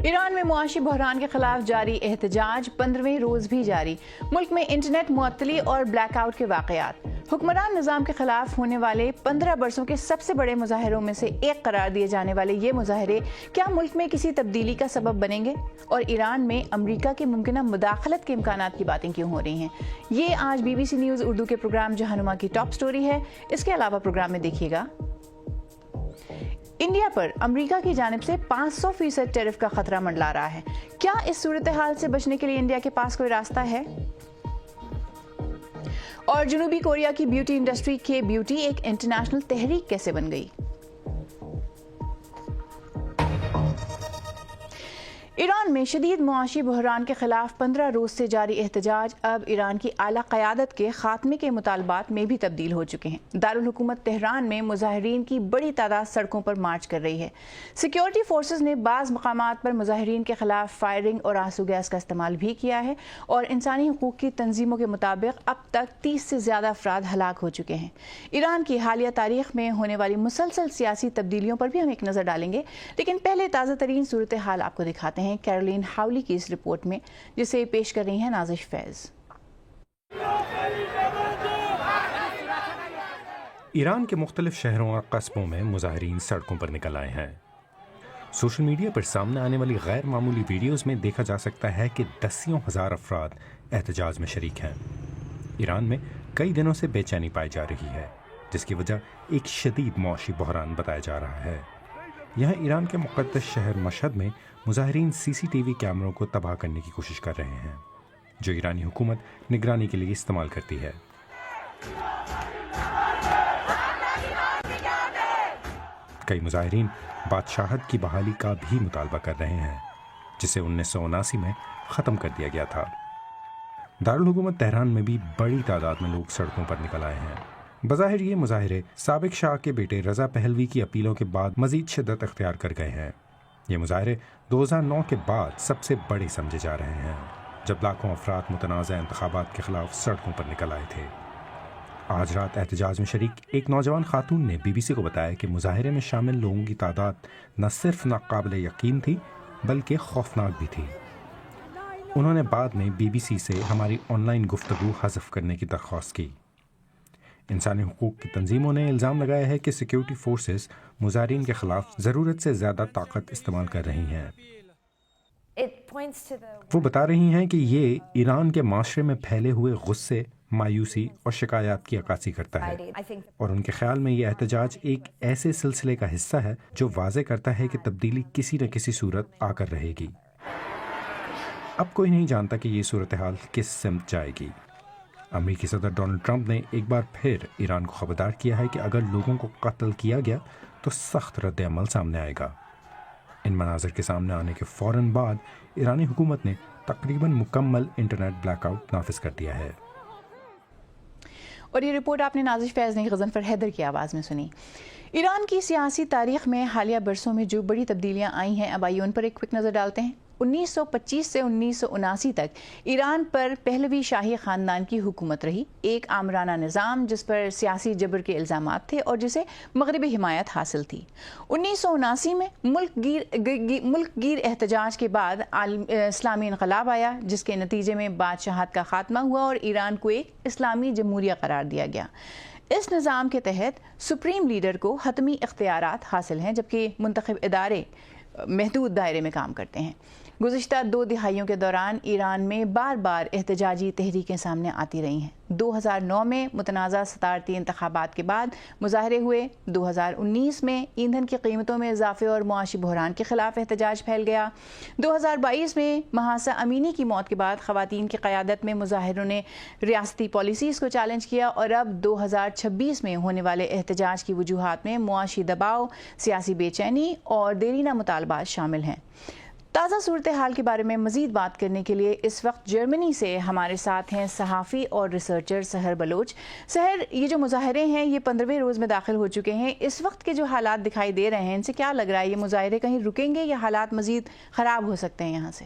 ایران میں معاشی بحران کے خلاف جاری احتجاج 15ویں روز بھی جاری۔ ملک میں انٹرنیٹ معطلی اور بلیک آؤٹ کے واقعات۔ حکمران نظام کے خلاف ہونے والے 15 برسوں کے سب سے بڑے مظاہروں میں سے ایک قرار دیے جانے والے یہ مظاہرے کیا ملک میں کسی تبدیلی کا سبب بنیں گے؟ اور ایران میں امریکہ کے ممکنہ مداخلت کے امکانات کی باتیں کیوں ہو رہی ہیں؟ یہ آج BBC نیوز اردو کے پروگرام جہنما کی ٹاپ سٹوری ہے۔ اس کے علاوہ پروگرام میں دیکھیے گا انڈیا پر امریکہ کی جانب سے 500% ٹیرف کا خطرہ منڈلا رہا ہے۔ کیا اس صورتحال سے بچنے کے لیے انڈیا کے پاس کوئی راستہ ہے؟ اور جنوبی کوریا کی بیوٹی انڈسٹری کے بیوٹی ایک انٹرنیشنل تحریک کیسے بن گئی؟ ایران میں شدید معاشی بحران کے خلاف 15 روز سے جاری احتجاج اب ایران کی اعلیٰ قیادت کے خاتمے کے مطالبات میں بھی تبدیل ہو چکے ہیں۔ دارالحکومت تہران میں مظاہرین کی بڑی تعداد سڑکوں پر مارچ کر رہی ہے۔ سیکیورٹی فورسز نے بعض مقامات پر مظاہرین کے خلاف فائرنگ اور آنسو گیس کا استعمال بھی کیا ہے، اور انسانی حقوق کی تنظیموں کے مطابق اب تک 30 سے زیادہ افراد ہلاک ہو چکے ہیں۔ ایران کی حالیہ تاریخ میں ہونے والی مسلسل سیاسی تبدیلیوں پر بھی ہم ایک نظر ڈالیں گے، لیکن پہلے تازہ ترین صورتحال آپ کو دکھاتے ہیں کیرولین ہاولی کی اس رپورٹ میں، جسے پیش کر رہی ہیں نازش فیض۔ ایران کے مختلف شہروں اور قصبوں میں مظاہرین سڑکوں پر نکل آئے ہیں۔ سوشل میڈیا پر سامنے آنے والی غیر معمولی ویڈیوز میں دیکھا جا سکتا ہے کہ دسیوں ہزار افراد احتجاج میں شریک ہیں۔ ایران میں کئی دنوں سے بے چینی پائی جا رہی ہے، جس کی وجہ ایک شدید معاشی بحران بتایا جا رہا ہے۔ یہاں ایران کے مقدس شہر مشہد میں مظاہرین CCTV کیمروں کو تباہ کرنے کی کوشش کر رہے ہیں، جو ایرانی حکومت نگرانی کے لیے استعمال کرتی ہے۔ کئی مظاہرین بادشاہت کی بحالی کا بھی مطالبہ کر رہے ہیں، جسے 1979 میں ختم کر دیا گیا تھا۔ دارالحکومت تہران میں بھی بڑی تعداد میں لوگ سڑکوں پر نکل آئے ہیں۔ بظاہر یہ مظاہرے سابق شاہ کے بیٹے رضا پہلوی کی اپیلوں کے بعد مزید شدت اختیار کر گئے ہیں۔ یہ مظاہرے 2009 کے بعد سب سے بڑے سمجھے جا رہے ہیں، جب لاکھوں افراد متنازع انتخابات کے خلاف سڑکوں پر نکل آئے تھے۔ آج رات احتجاج میں شریک ایک نوجوان خاتون نے BBC کو بتایا کہ مظاہرے میں شامل لوگوں کی تعداد نہ صرف ناقابل یقین تھی بلکہ خوفناک بھی تھی۔ انہوں نے بعد میں BBC سے ہماری آن لائن گفتگو حذف کرنے کی درخواست کی۔ انسانی حقوق کی تنظیموں نے الزام لگایا ہے کہ سیکیورٹی فورسز مظاہرین کے خلاف ضرورت سے زیادہ طاقت استعمال کر رہی ہیں۔ وہ بتا رہی ہیں کہ یہ ایران کے معاشرے میں پھیلے ہوئے غصے، مایوسی اور شکایات کی عکاسی کرتا ہے، اور ان کے خیال میں یہ احتجاج ایک ایسے سلسلے کا حصہ ہے جو واضح کرتا ہے کہ تبدیلی کسی نہ کسی صورت آ کر رہے گی۔ اب کوئی نہیں جانتا کہ یہ صورتحال کس سمت جائے گی۔ امریکی صدر ڈونلڈ ٹرمپ نے ایک بار پھر ایران کو خبردار کیا ہے کہ اگر لوگوں کو قتل کیا گیا تو سخت رد عمل سامنے آئے گا۔ ان مناظر کے سامنے آنے کے فوراً بعد ایرانی حکومت نے تقریباً مکمل انٹرنیٹ بلیک آؤٹ نافذ کر دیا ہے۔ اور یہ رپورٹ آپ نے نازش فیض نے غضنفر حیدر کی آواز میں سنی۔ ایران کی سیاسی تاریخ میں حالیہ برسوں میں جو بڑی تبدیلیاں آئی ہیں، اب آئیے ان پر ایک کوئک نظر ڈالتے ہیں۔ 1925 سے 1979 تک ایران پر پہلوی شاہی خاندان کی حکومت رہی، ایک آمرانہ نظام جس پر سیاسی جبر کے الزامات تھے اور جسے مغربی حمایت حاصل تھی۔ 1979 میں ملک گیر احتجاج کے بعد اسلامی انقلاب آیا، جس کے نتیجے میں بادشاہت کا خاتمہ ہوا اور ایران کو ایک اسلامی جمہوریہ قرار دیا گیا۔ اس نظام کے تحت سپریم لیڈر کو حتمی اختیارات حاصل ہیں، جبکہ منتخب ادارے محدود دائرے میں کام کرتے ہیں۔ گزشتہ 2 دہائیوں کے دوران ایران میں بار بار احتجاجی تحریکیں سامنے آتی رہی ہیں۔ 2009 میں متنازع صدارتی انتخابات کے بعد مظاہرے ہوئے۔ 2019 میں ایندھن کی قیمتوں میں اضافے اور معاشی بحران کے خلاف احتجاج پھیل گیا۔ 2022 میں مہاسا امینی کی موت کے بعد خواتین کی قیادت میں مظاہروں نے ریاستی پالیسیز کو چیلنج کیا، اور اب 2026 میں ہونے والے احتجاج کی وجوہات میں معاشی دباؤ، سیاسی بے چینی اور دیرینہ مطالبات شامل ہیں۔ تازہ صورتحال کے بارے میں مزید بات کرنے کے لیے اس وقت جرمنی سے ہمارے ساتھ ہیں صحافی اور ریسرچر سحر بلوچ۔ سحر، یہ جو مظاہرے ہیں یہ 15ویں روز میں داخل ہو چکے ہیں، اس وقت کے جو حالات دکھائی دے رہے ہیں ان سے کیا لگ رہا ہے؟ یہ مظاہرے کہیں رکیں گے یا حالات مزید خراب ہو سکتے ہیں یہاں سے؟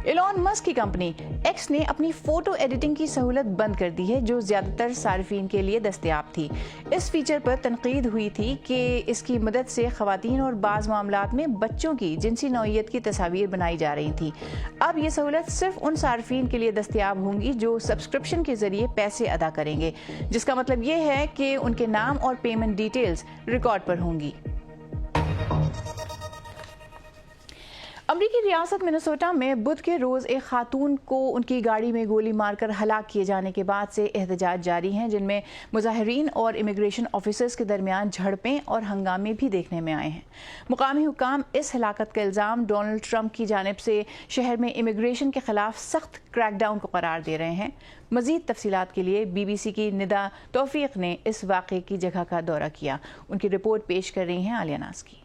ایلون مسک کی کمپنی ایکس نے اپنی فوٹو ایڈیٹنگ کی سہولت بند کر دی ہے جو زیادہ تر صارفین کے لیے دستیاب تھی۔ اس فیچر پر تنقید ہوئی تھی کہ اس کی مدد سے خواتین اور بعض معاملات میں بچوں کی جنسی نوعیت کی تصاویر بنائی جا رہی تھیں۔ اب یہ سہولت صرف ان صارفین کے لیے دستیاب ہوں گی جو سبسکرپشن کے ذریعے پیسے ادا کریں گے، جس کا مطلب یہ ہے کہ ان کے نام اور پیمنٹ ڈیٹیلز ریکارڈ پر ہوں گی۔ امریکی ریاست منیسوٹا میں بدھ کے روز ایک خاتون کو ان کی گاڑی میں گولی مار کر ہلاک کیے جانے کے بعد سے احتجاج جاری ہیں، جن میں مظاہرین اور امیگریشن آفیسرز کے درمیان جھڑپیں اور ہنگامے بھی دیکھنے میں آئے ہیں۔ مقامی حکام اس ہلاکت کا الزام ڈونلڈ ٹرمپ کی جانب سے شہر میں امیگریشن کے خلاف سخت کریک ڈاؤن کو قرار دے رہے ہیں۔ مزید تفصیلات کے لیے بی بی سی کی ندا توفیق نے اس واقعے کی جگہ کا دورہ کیا۔ ان کی رپورٹ پیش کر رہی ہیں عالیہ ناز کی۔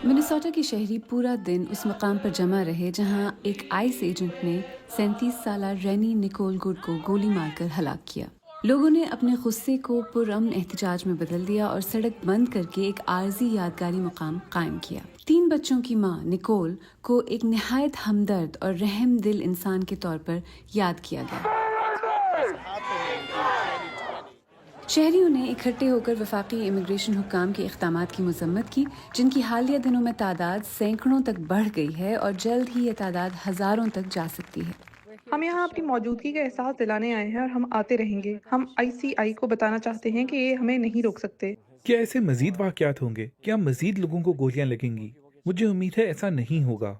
منیسوٹا کے شہری پورا دن اس مقام پر جمع رہے جہاں ایک آئس ایجنٹ نے 37 سالہ رینی نیکول گڈ کو گولی مار کر ہلاک کیا۔ لوگوں نے اپنے غصے کو پرامن احتجاج میں بدل دیا اور سڑک بند کر کے ایک عارضی یادگاری مقام قائم کیا۔ 3 بچوں کی ماں نیکول کو ایک نہایت ہمدرد اور رحم دل انسان کے طور پر یاد کیا گیا۔ شہریوں نے اکٹھے ہو کر وفاقی امیگریشن حکام کے اقدامات کی مذمت کی، جن کی حالیہ دنوں میں تعداد سینکڑوں تک بڑھ گئی ہے اور جلد ہی یہ تعداد ہزاروں تک جا سکتی ہے۔ ہم یہاں اپنی موجودگی کا احساس دلانے آئے ہیں اور ہم آتے رہیں گے۔ ہم ICI کو بتانا چاہتے ہیں کہ یہ ہمیں نہیں روک سکتے۔ کیا ایسے مزید واقعات ہوں گے؟ کیا مزید لوگوں کو گولیاں لگیں گی؟ مجھے امید ہے ایسا نہیں ہوگا۔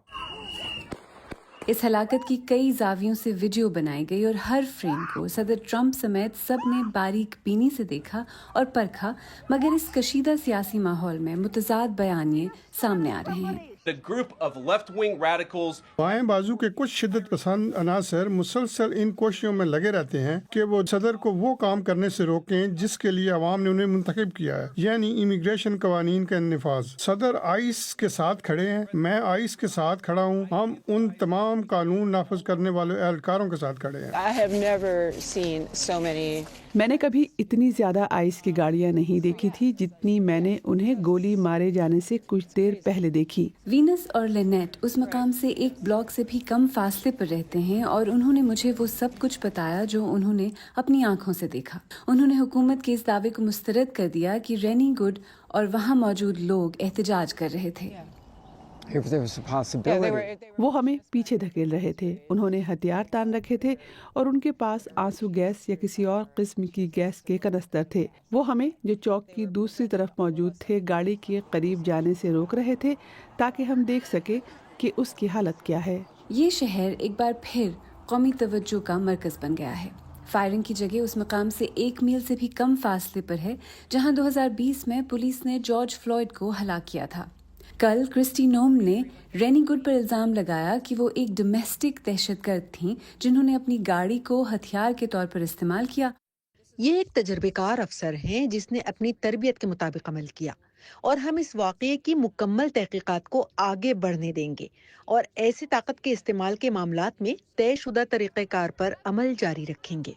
اس ہلاکت کی کئی زاویوں سے ویڈیو بنائی گئی اور ہر فریم کو صدر ٹرمپ سمیت سب نے باریک بینی سے دیکھا اور پرکھا، مگر اس کشیدہ سیاسی ماحول میں متضاد بیانیے سامنے آ رہے ہیں۔ بائیں بازو کے کچھ شدت پسند عناصر مسلسل ان کوششوں میں لگے رہتے ہیں کہ وہ صدر کو وہ کام کرنے سے روکیں جس کے لیے عوام نے انہیں منتخب کیا ہے، یعنی امیگریشن قوانین کا نفاذ۔ صدر آئس کے ساتھ کھڑے ہیں، میں آئس کے ساتھ کھڑا ہوں، ہم ان تمام قانون نافذ کرنے والے اہلکاروں کے ساتھ کھڑے ہیں۔ میں نے کبھی اتنی زیادہ آئس کی گاڑیاں نہیں دیکھی تھی جتنی میں نے انہیں گولی مارے جانے سے کچھ دیر پہلے دیکھی۔ وینس اور لینیٹ اس مقام سے ایک بلاک سے بھی کم فاصلے پر رہتے ہیں اور انہوں نے مجھے وہ سب کچھ بتایا جو انہوں نے اپنی آنکھوں سے دیکھا۔ انہوں نے حکومت کے اس دعوے کو مسترد کر دیا کہ رینی گڈ اور وہاں موجود لوگ احتجاج کر رہے تھے۔ وہ ہمیں پیچھے دھکیل رہے تھے، انہوں نے ہتھیار تان رکھے تھے اور ان کے پاس آنسو گیس یا کسی اور قسم کی گیس کے کنستر تھے۔ وہ ہمیں جو چوک کی دوسری طرف موجود تھے گاڑی کے قریب جانے سے روک رہے تھے تاکہ ہم دیکھ سکیں کہ اس کی حالت کیا ہے۔ یہ شہر ایک بار پھر قومی توجہ کا مرکز بن گیا ہے۔ فائرنگ کی جگہ اس مقام سے 1 میل سے بھی کم فاصلے پر ہے جہاں 2020 میں پولیس نے جارج فلوئڈ کو ہلاک کیا تھا۔ کل کرسٹی نوم نے رینی گڈ پر الزام لگایا کہ وہ ایک ڈومیسٹک دہشت گرد تھیں جنہوں نے اپنی گاڑی کو ہتھیار کے طور پر استعمال کیا۔ یہ ایک تجربے کار افسر ہیں جس نے اپنی تربیت کے مطابق عمل کیا، اور ہم اس واقعے کی مکمل تحقیقات کو آگے بڑھنے دیں گے اور ایسی طاقت کے استعمال کے معاملات میں طے شدہ طریقہ کار پر عمل جاری رکھیں گے۔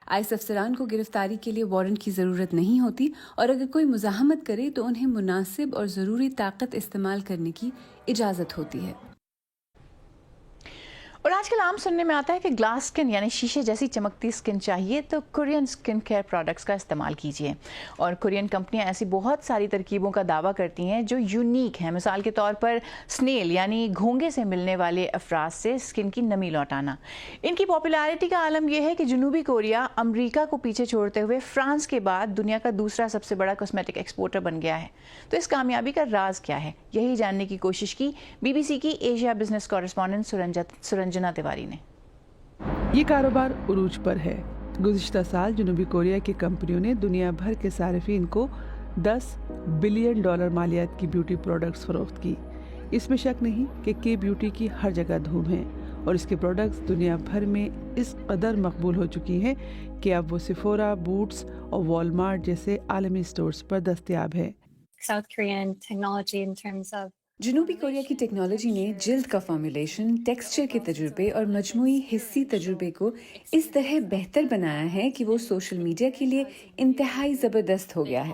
آئس افسران کو گرفتاری کے لیے وارنٹ کی ضرورت نہیں ہوتی اور اگر کوئی مزاحمت کرے تو انہیں مناسب اور ضروری طاقت استعمال کرنے کی اجازت ہوتی ہے۔ اور آج کل عام سننے میں آتا ہے کہ گلاس سکن یعنی شیشے جیسی چمکتی سکن چاہیے تو کورین سکن کیئر پروڈکٹس کا استعمال کیجیے۔ اور کورین کمپنیاں ایسی بہت ساری ترکیبوں کا دعویٰ کرتی ہیں جو یونیک ہیں، مثال کے طور پر سنیل یعنی گھونگے سے ملنے والے افراز سے سکن کی نمی لوٹانا۔ ان کی پاپولیرٹی کا عالم یہ ہے کہ جنوبی کوریا امریکہ کو پیچھے چھوڑتے ہوئے فرانس کے بعد دنیا کا دوسرا سب سے بڑا کاسمیٹک ایکسپورٹر بن گیا ہے۔ تو اس کامیابی کا راز کیا ہے، یہی جاننے کی کوشش کی بی بی سی کی ایشیا بزنس کورسپونڈنٹ سرنجنا تیواری نے۔ یہ کاروبار عروج پر ہے۔ گزشتہ سال جنوبی کوریا کی کمپنیوں نے دنیا بھر کے صارفین کو $10 بلین مالیات کی بیوٹی پروڈکٹس فروخت کی۔ اس میں شک نہیں کہ کے بیوٹی کی ہر جگہ دھوم ہے اور اس کے پروڈکٹس دنیا بھر میں اس قدر مقبول ہو چکی ہیں کہ اب وہ سیفورا، بوٹس اور والمارٹ جیسے عالمی سٹورز پر دستیاب ہے۔ جنوبی کوریا کی ٹیکنالوجی نے جلد کا فارمولیشن، ٹیکسچر کے تجربے اور مجموعی حسی تجربے کو اس طرح بہتر بنایا ہے کہ وہ سوشل میڈیا کے لیے انتہائی زبردست ہو گیا ہے۔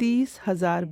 30,000